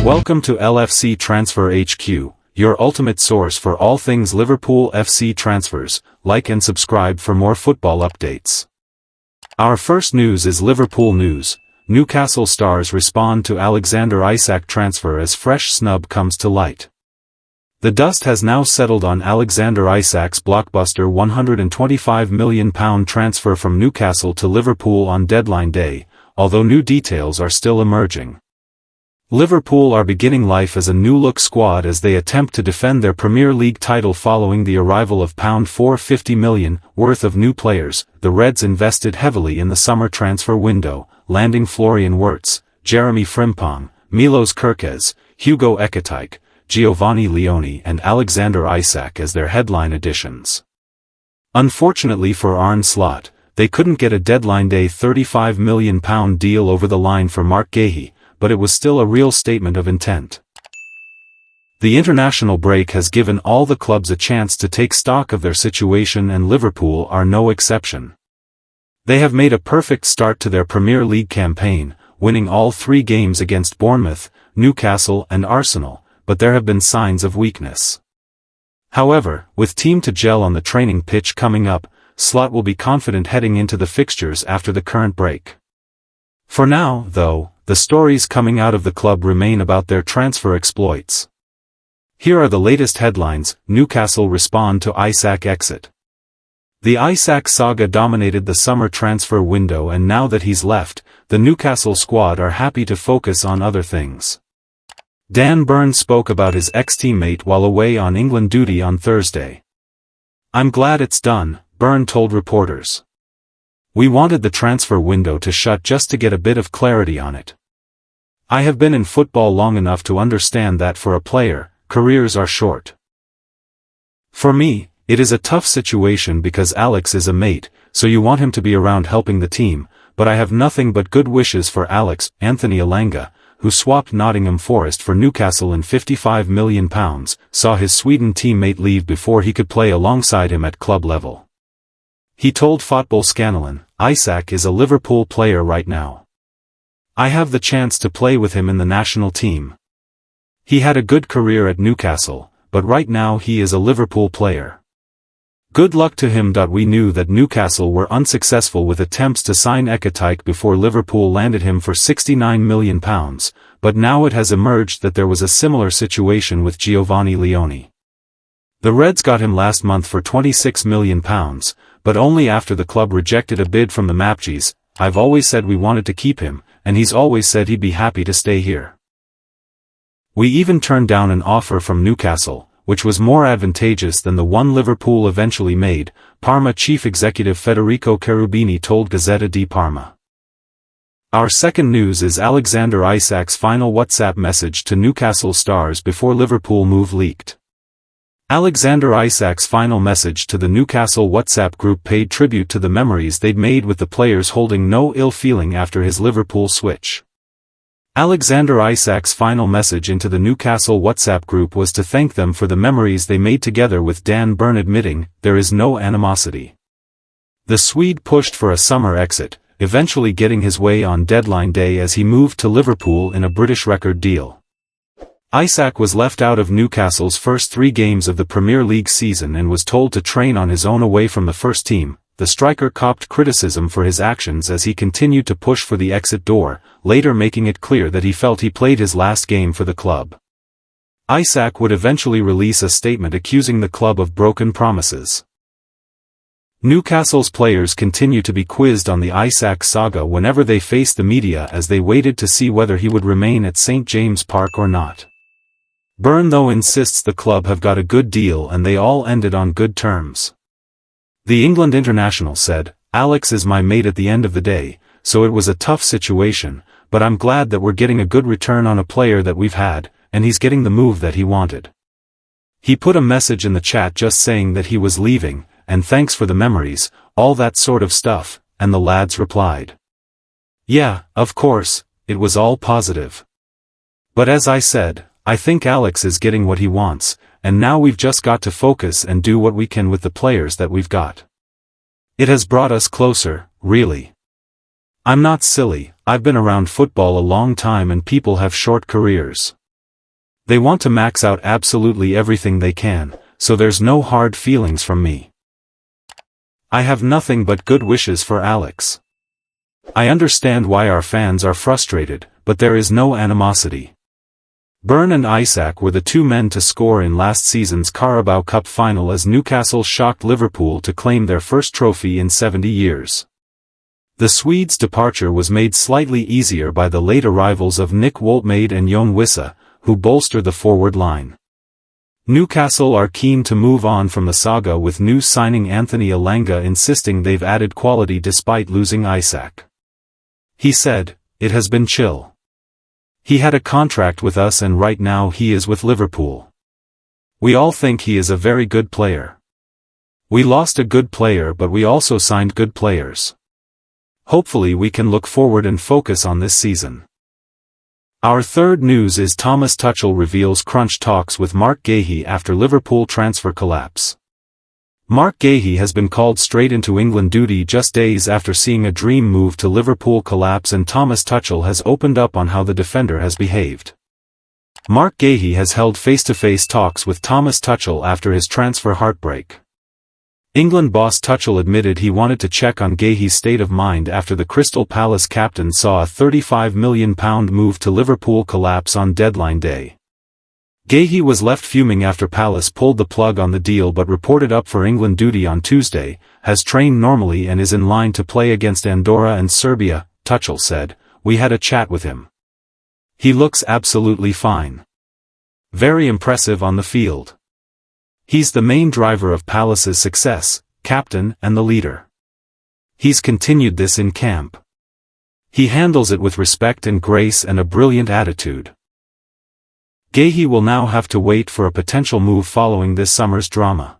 Welcome to LFC Transfer HQ, your ultimate source for all things Liverpool FC transfers. Like and subscribe for more football updates. Our first news is Liverpool news. Newcastle stars respond to Alexander Isak transfer as fresh snub comes to light. The dust has now settled on Alexander Isak's blockbuster £125 million transfer from Newcastle to Liverpool on deadline day, although new details are still emerging. Liverpool are beginning life as a new-look squad as they attempt to defend their Premier League title following the arrival of £450 million worth of new players. The Reds invested heavily in the summer transfer window, landing Florian Wirtz, Jeremy Frimpong, Milos Kerkez, Hugo Ekitike, Giovanni Leone and Alexander Isak as their headline additions. Unfortunately for Arne Slot, they couldn't get a deadline day £35 million deal over the line for Marc Guehi, but it was still a real statement of intent. The international break has given all the clubs a chance to take stock of their situation, and Liverpool are no exception. They have made a perfect start to their Premier League campaign, winning all 3 games against Bournemouth, Newcastle and Arsenal, but there have been signs of weakness. However, with team to gel on the training pitch coming up, Slot will be confident heading into the fixtures after the current break. For now, though, the stories coming out of the club remain about their transfer exploits. Here are the latest headlines. Newcastle respond to Isac exit. The Isac saga dominated the summer transfer window, and now that he's left, the Newcastle squad are happy to focus on other things. Dan Burn spoke about his ex-teammate while away on England duty on Thursday. "I'm glad it's done," Burn told reporters. "We wanted the transfer window to shut just to get a bit of clarity on it. I have been in football long enough to understand that for a player, careers are short. For me, it is a tough situation because Alex is a mate, so you want him to be around helping the team, but I have nothing but good wishes for Alex." Anthony Elanga, who swapped Nottingham Forest for Newcastle in £55 million, saw his Sweden teammate leave before he could play alongside him at club level. He told Fotbollskanalen, "Isac is a Liverpool player right now. I have the chance to play with him in the national team. He had a good career at Newcastle, but right now he is a Liverpool player. Good luck to him." We knew that Newcastle were unsuccessful with attempts to sign Ekitike before Liverpool landed him for £69 million, but now it has emerged that there was a similar situation with Giovanni Leone. The Reds got him last month for £26 million, but only after the club rejected a bid from the Mapjes. "I've always said we wanted to keep him, and he's always said he'd be happy to stay here. We even turned down an offer from Newcastle, which was more advantageous than the one Liverpool eventually made," Parma chief executive Federico Cherubini told Gazzetta di Parma. Our second news is Alexander Isak's final WhatsApp message to Newcastle stars before Liverpool move leaked. Alexander Isak's final message to the Newcastle WhatsApp group paid tribute to the memories they'd made with the players, holding no ill feeling after his Liverpool switch. Alexander Isak's final message into the Newcastle WhatsApp group was to thank them for the memories they made together, with Dan Burn admitting, "There is no animosity." The Swede pushed for a summer exit, eventually getting his way on deadline day as he moved to Liverpool in a British record deal. Isac was left out of Newcastle's first 3 games of the Premier League season and was told to train on his own away from the first team. The striker copped criticism for his actions as he continued to push for the exit door, later making it clear that he felt he played his last game for the club. Isac would eventually release a statement accusing the club of broken promises. Newcastle's players continue to be quizzed on the Isac saga whenever they face the media as they waited to see whether he would remain at St James Park or not. Burn though insists the club have got a good deal and they all ended on good terms. The England international said, "Alex is my mate at the end of the day, so it was a tough situation, but I'm glad that we're getting a good return on a player that we've had, and he's getting the move that he wanted." He put a message in the chat just saying that he was leaving, and thanks for the memories, all that sort of stuff, and the lads replied, "Yeah, of course, it was all positive. But as I said, I think Alex is getting what he wants, and now we've just got to focus and do what we can with the players that we've got. It has brought us closer, really. I'm not silly, I've been around football a long time and people have short careers. They want to max out absolutely everything they can, so there's no hard feelings from me. I have nothing but good wishes for Alex. I understand why our fans are frustrated, but there is no animosity. Burn and Isac were the two men to score in last season's Carabao Cup final as Newcastle shocked Liverpool to claim their first trophy in 70 years. The Swedes' departure was made slightly easier by the late arrivals of Nick Woltmade and Jon Wissa, who bolster the forward line. Newcastle are keen to move on from the saga with new signing Anthony Elanga insisting they've added quality despite losing Isac. He said, "It has been chill. He had a contract with us and right now he is with Liverpool. We all think he is a very good player. We lost a good player but we also signed good players. Hopefully we can look forward and focus on this season." Our third news is Thomas Tuchel reveals crunch talks with Marc Guehi after Liverpool transfer collapse. Marc Guehi has been called straight into England duty just days after seeing a dream move to Liverpool collapse, and Thomas Tuchel has opened up on how the defender has behaved. Marc Guehi has held face-to-face talks with Thomas Tuchel after his transfer heartbreak. England boss Tuchel admitted he wanted to check on Guehi's state of mind after the Crystal Palace captain saw a £35 million move to Liverpool collapse on deadline day. Guehi was left fuming after Palace pulled the plug on the deal but reported up for England duty on Tuesday, has trained normally and is in line to play against Andorra and Serbia. Tuchel said, "We had a chat with him. He looks absolutely fine. Very impressive on the field. He's the main driver of Palace's success, captain and the leader. He's continued this in camp. He handles it with respect and grace and a brilliant attitude." Guehi will now have to wait for a potential move following this summer's drama.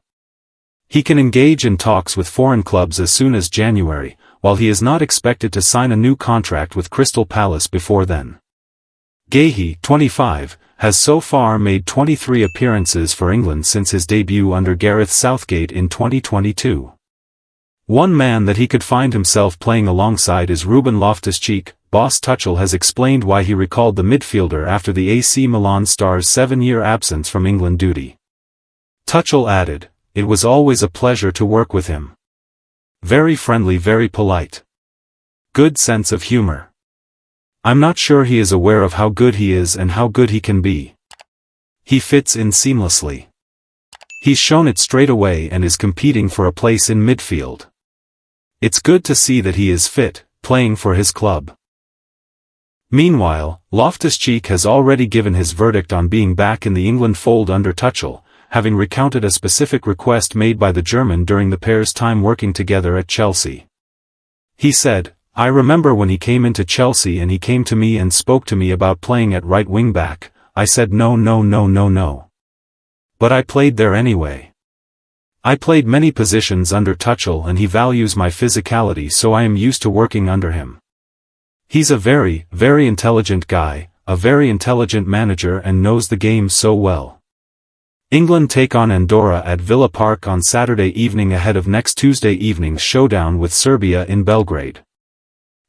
He can engage in talks with foreign clubs as soon as January, while he is not expected to sign a new contract with Crystal Palace before then. Guehi, 25, has so far made 23 appearances for England since his debut under Gareth Southgate in 2022. One man that he could find himself playing alongside is Ruben Loftus-Cheek. Boss Tuchel has explained why he recalled the midfielder after the AC Milan star's 7-year absence from England duty. Tuchel added, "It was always a pleasure to work with him. Very friendly, very polite. Good sense of humor. I'm not sure he is aware of how good he is and how good he can be. He fits in seamlessly. He's shown it straight away and is competing for a place in midfield. It's good to see that he is fit, playing for his club." Meanwhile, Loftus-Cheek has already given his verdict on being back in the England fold under Tuchel, having recounted a specific request made by the German during the pair's time working together at Chelsea. He said, "I remember when he came into Chelsea and he came to me and spoke to me about playing at right wing back. I said no. But I played there anyway. I played many positions under Tuchel and he values my physicality, so I am used to working under him. He's a very, very intelligent guy, a very intelligent manager and knows the game so well." England take on Andorra at Villa Park on Saturday evening ahead of next Tuesday evening's showdown with Serbia in Belgrade.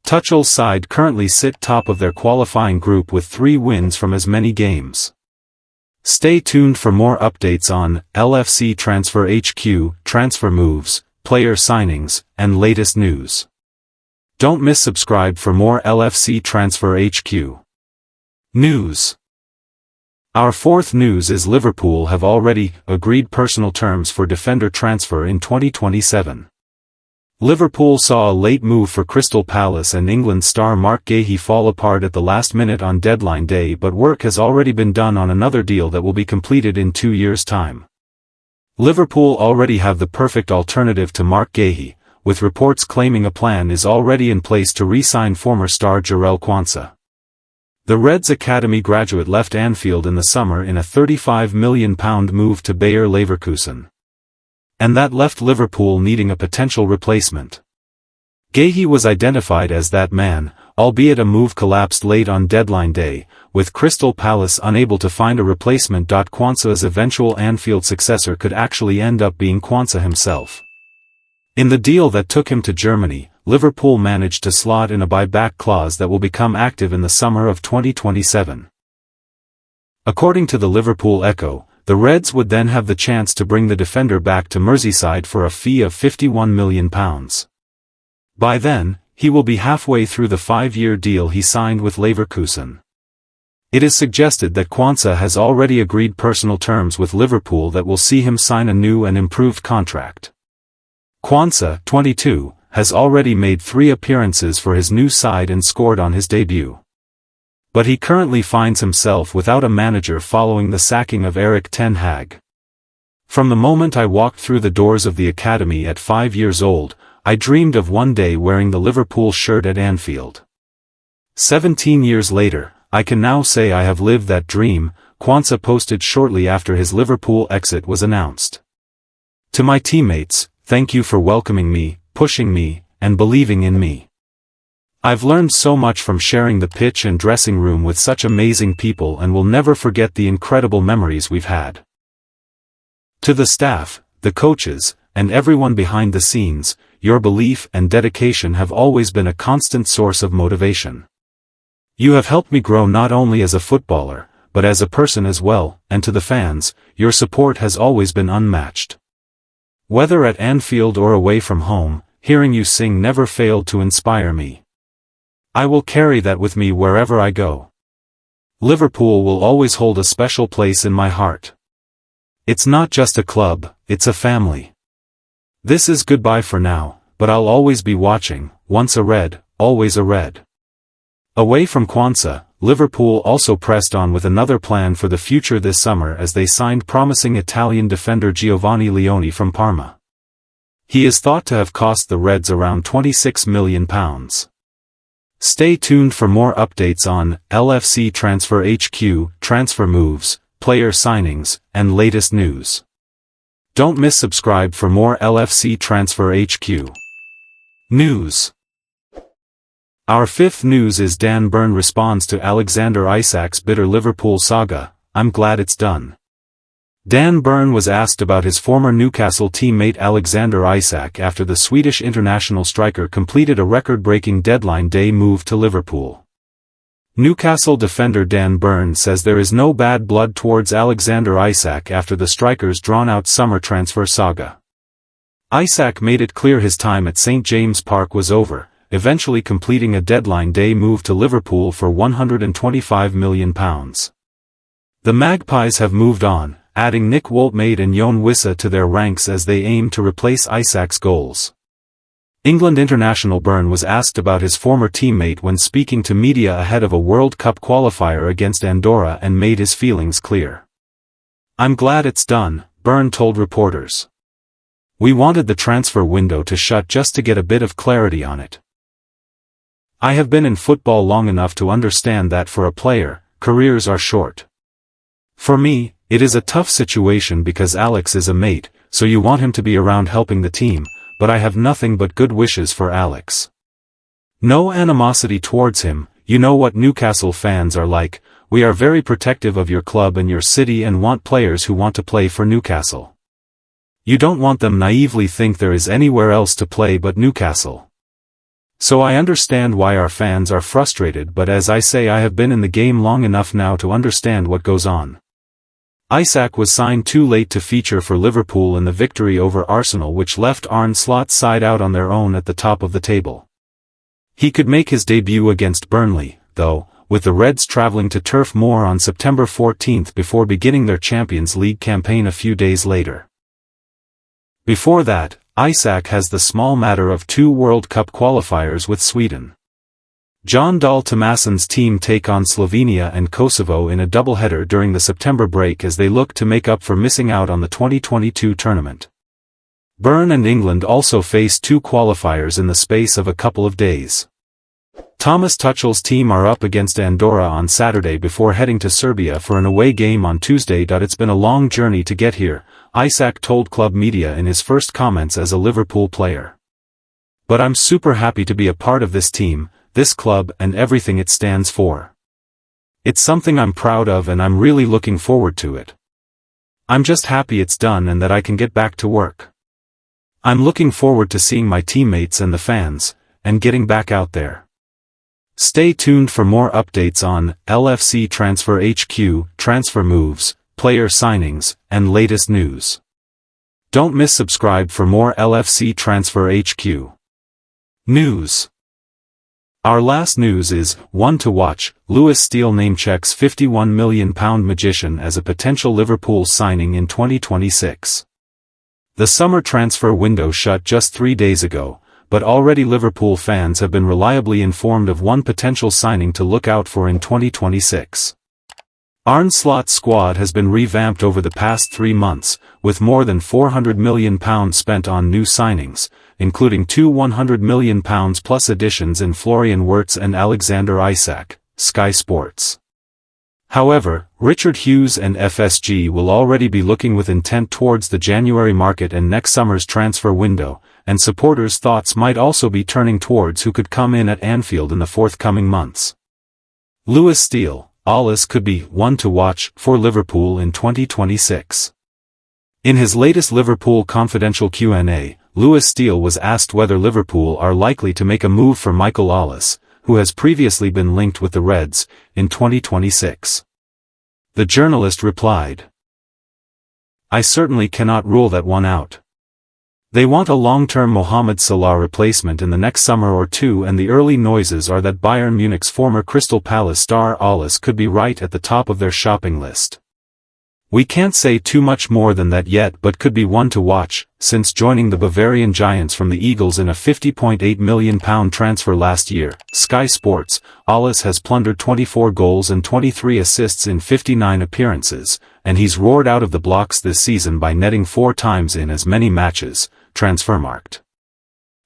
Tuchel's side currently sit top of their qualifying group with 3 wins from as many games. Stay tuned for more updates on LFC Transfer HQ, transfer moves, player signings, and latest news. Don't miss subscribe for more LFC Transfer HQ news. Our fourth news is Liverpool have already agreed personal terms for defender transfer in 2027. Liverpool saw a late move for Crystal Palace and England star Marc Guehi fall apart at the last minute on deadline day, but work has already been done on another deal that will be completed in 2 years' time. Liverpool already have the perfect alternative to Marc Guehi, with reports claiming a plan is already in place to re-sign former star Jarell Quansah. The Reds academy graduate left Anfield in the summer in a £35 million move to Bayer Leverkusen. And that left Liverpool needing a potential replacement. Guehi was identified as that man, albeit a move collapsed late on deadline day, with Crystal Palace unable to find a replacement. Quansah's eventual Anfield successor could actually end up being Quansah himself. In the deal that took him to Germany, Liverpool managed to slot in a buyback clause that will become active in the summer of 2027. According to the Liverpool Echo, the Reds would then have the chance to bring the defender back to Merseyside for a fee of £51 million. By then, he will be halfway through the 5-year deal he signed with Leverkusen. It is suggested that Quansah has already agreed personal terms with Liverpool that will see him sign a new and improved contract. Quansah, 22, has already made 3 appearances for his new side and scored on his debut. But he currently finds himself without a manager following the sacking of Erik ten Hag. From the moment I walked through the doors of the academy at 5 years old, I dreamed of one day wearing the Liverpool shirt at Anfield. 17 years later, I can now say I have lived that dream, Quansah posted shortly after his Liverpool exit was announced. To my teammates, thank you for welcoming me, pushing me, and believing in me. I've learned so much from sharing the pitch and dressing room with such amazing people and will never forget the incredible memories we've had. To the staff, the coaches, and everyone behind the scenes, your belief and dedication have always been a constant source of motivation. You have helped me grow not only as a footballer, but as a person as well, and to the fans, your support has always been unmatched. Whether at Anfield or away from home, hearing you sing never failed to inspire me. I will carry that with me wherever I go. Liverpool will always hold a special place in my heart. It's not just a club, it's a family. This is goodbye for now, but I'll always be watching, once a Red, always a Red. Away from Quansah, Liverpool also pressed on with another plan for the future this summer as they signed promising Italian defender Giovanni Leone from Parma. He is thought to have cost the Reds around £26 million. Stay tuned for more updates on LFC Transfer HQ, transfer moves, player signings, and latest news. Don't miss subscribe for more LFC Transfer HQ news. Our 5th news is Dan Burn responds to Alexander Isak's bitter Liverpool saga, I'm glad it's done. Dan Burn was asked about his former Newcastle teammate Alexander Isak after the Swedish international striker completed a record-breaking deadline day move to Liverpool. Newcastle defender Dan Burn says there is no bad blood towards Alexander Isak after the striker's drawn-out summer transfer saga. Isac made it clear his time at St James Park was over, eventually completing a deadline day move to Liverpool for £125 million. The Magpies have moved on, adding Nick Woltmade and Jon Wissa to their ranks as they aim to replace Isak's goals. England international Burn was asked about his former teammate when speaking to media ahead of a World Cup qualifier against Andorra and made his feelings clear. I'm glad it's done, Burn told reporters. We wanted the transfer window to shut just to get a bit of clarity on it. I have been in football long enough to understand that for a player, careers are short. For me, it is a tough situation because Alex is a mate, so you want him to be around helping the team, but I have nothing but good wishes for Alex. No animosity towards him, you know what Newcastle fans are like, we are very protective of your club and your city and want players who want to play for Newcastle. You don't want them naively think there is anywhere else to play but Newcastle. So I understand why our fans are frustrated, but as I say, I have been in the game long enough now to understand what goes on. Isac was signed too late to feature for Liverpool in the victory over Arsenal, which left Arne Slot's side out on their own at the top of the table. He could make his debut against Burnley, though, with the Reds travelling to Turf Moor on September 14 before beginning their Champions League campaign a few days later. Before that, Isac has the small matter of 2 World Cup qualifiers with Sweden. Jon Dahl Tomasson's team take on Slovenia and Kosovo in a doubleheader during the September break as they look to make up for missing out on the 2022 tournament. Burn and England also face 2 qualifiers in the space of a couple of days. Thomas Tuchel's team are up against Andorra on Saturday before heading to Serbia for an away game on Tuesday. It's been a long journey to get here, Isac told club media in his first comments as a Liverpool player. But I'm super happy to be a part of this team, this club and everything it stands for. It's something I'm proud of and I'm really looking forward to it. I'm just happy it's done and that I can get back to work. I'm looking forward to seeing my teammates and the fans, and getting back out there. Stay tuned for more updates on LFC Transfer HQ, transfer moves, player signings, and latest news. Don't miss subscribe for more LFC Transfer HQ news. Our last news is, one to watch, Steele namechecks £51 million magician as a potential Liverpool signing in 2026. The summer transfer window shut just 3 days ago, but already Liverpool fans have been reliably informed of one potential signing to look out for in 2026. Arne Slot's squad has been revamped over the past 3 months, with more than £400 million spent on new signings, including 2 £100 million plus additions in Florian Wirtz and Alexander Isak, Sky Sports. However, Richard Hughes and FSG will already be looking with intent towards the January market and next summer's transfer window, and supporters' thoughts might also be turning towards who could come in at Anfield in the forthcoming months. Steele, could be one to watch for Liverpool in 2026. In his latest Liverpool Confidential Q&A, Steele was asked whether Liverpool are likely to make a move for Michael Olise, who has previously been linked with the Reds, in 2026. The journalist replied, "I certainly cannot rule that one out. They want a long-term Mohamed Salah replacement in the next summer or two, and the early noises are that Bayern Munich's former Crystal Palace star Olise could be right at the top of their shopping list. We can't say too much more than that yet, but could be one to watch. Since joining the Bavarian Giants from the Eagles in a £50.8 million transfer last year, Sky Sports, Olise has plundered 24 goals and 23 assists in 59 appearances, and he's roared out of the blocks this season by netting 4 times in as many matches." Transfermarkt.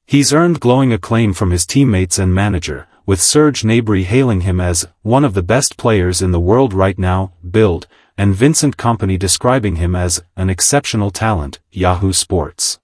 He's earned glowing acclaim from his teammates and manager, with Serge Gnabry hailing him as one of the best players in the world right now, Bild, and Vincent Kompany describing him as an exceptional talent, Yahoo Sports.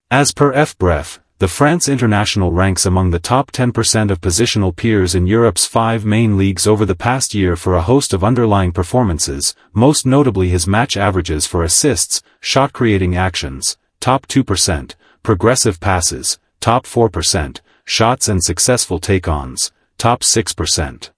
As per FBref, the France international ranks among the top 10% of positional peers in Europe's 5 main leagues over the past year for a host of underlying performances, most notably his match averages for assists, shot-creating actions, top 2%, progressive passes, top 4%, shots and successful take-ons, top 6%.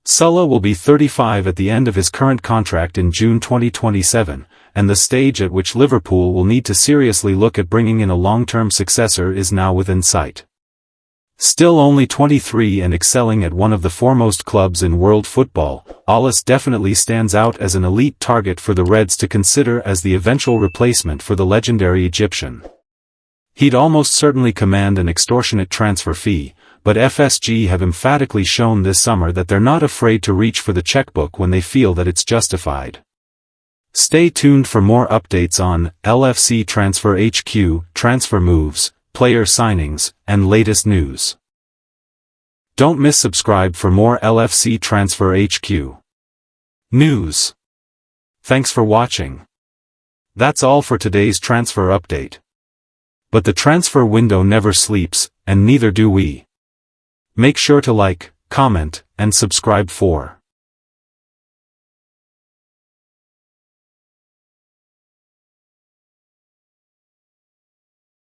Salah will be 35 at the end of his current contract in June 2027, and the stage at which Liverpool will need to seriously look at bringing in a long-term successor is now within sight. Still only 23 and excelling at one of the foremost clubs in world football, Olise definitely stands out as an elite target for the Reds to consider as the eventual replacement for the legendary Egyptian. He'd almost certainly command an extortionate transfer fee, but FSG have emphatically shown this summer that they're not afraid to reach for the checkbook when they feel that it's justified. Stay tuned for more updates on LFC Transfer HQ, transfer moves, player signings, and latest news. Don't miss subscribe for more LFC Transfer HQ news. Thanks for watching. That's all for today's transfer update. But the transfer window never sleeps, and neither do we. Make sure to like, comment, and subscribe for